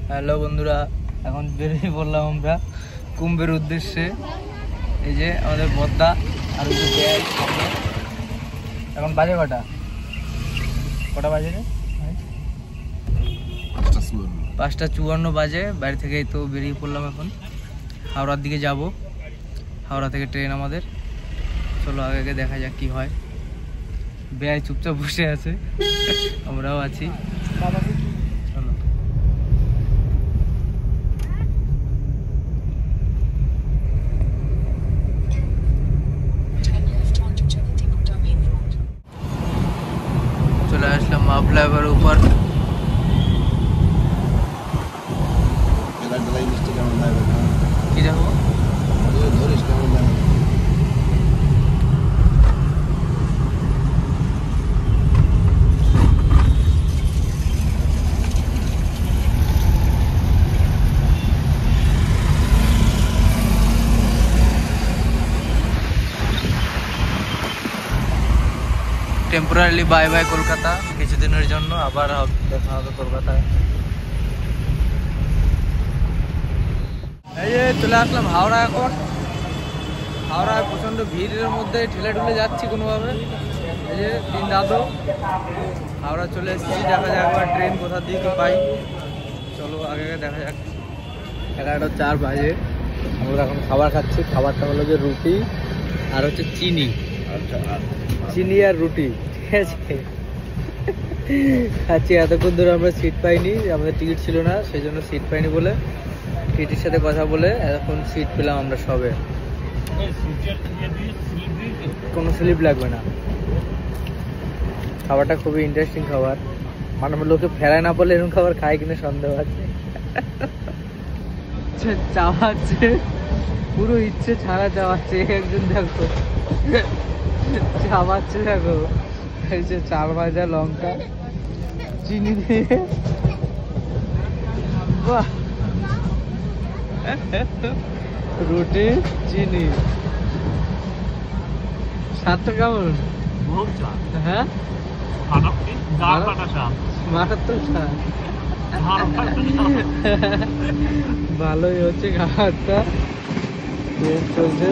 Hello বন্ধুরা, এখন বেরিয়ে পড়লাম আমরা কুম্ভের উদ্দেশ্যে। এই যে আমাদের বদ্দা আর এখন বাজে কটা বাজে রে? 5:54 বাজে। বাড়ি থেকে তো বেরিয়ে পড়লাম, এখন হাওড়ার দিকে যাব। হাওড়া থেকে ট্রেন আমাদের। চলো আগে দেখা যাক কি হয়। বেয়াই চুপচাপ বসে আছে, আমরাও আছি। চলো। চলে আসলাম মাফলাইভার উপর। কি দেখো টেম্পোরারিলি বাই বাই কলকাতা, কিছুদিনের জন্য আবার দেখা হবে কলকাতায়। এই যে চলে আসলাম হাওড়া। এখন হাওড়ায় প্রচণ্ড ভিড়ের মধ্যে ঠেলে ঠুলে যাচ্ছি কোনোভাবে। এই যে তিন দাদু হাওড়া চলে এসেছি। দেখা যাক একবার ট্রেন কোথা দিয়ে কি পাই। চলো আগে দেখা যাক। 11:04 বাজে। আমরা এখন খাবার খাচ্ছি। খাবারটা হলো যে রুটি আর হচ্ছে চিনি। চিনি আর রুটি, ঠিক আছে। খাচ্ছি। এতক্ষণ ধরে আমরা সিট পাইনি, আমাদের টিকিট ছিল না, সেই জন্য সিট পাইনি বলে টিটির সাথে কথা বলে এখন সিট পেলাম আমরা সবে। কোনো স্লিপ লাগবে না। খাবারটা খুবই ইন্টারেস্টিং খাবার। মানে লোকে ফেরায় না বলে এরকম খাবার খায় কিনা সন্দেহ আছে। চাওয়াচ্ছে, পুরো ইচ্ছে ছাড়া চাওয়াচ্ছে। একজন দেখো চাওয়াচ্ছে, দেখো এই যে 4 ভাজা লঙ্কা চিনি দিয়ে। বাহ, রুটি চিনি, স্বাদটা কেমন? হ্যাঁ, মারাত্মক স্বাদ। ভালোই হচ্ছে খাবারটা, চলছে।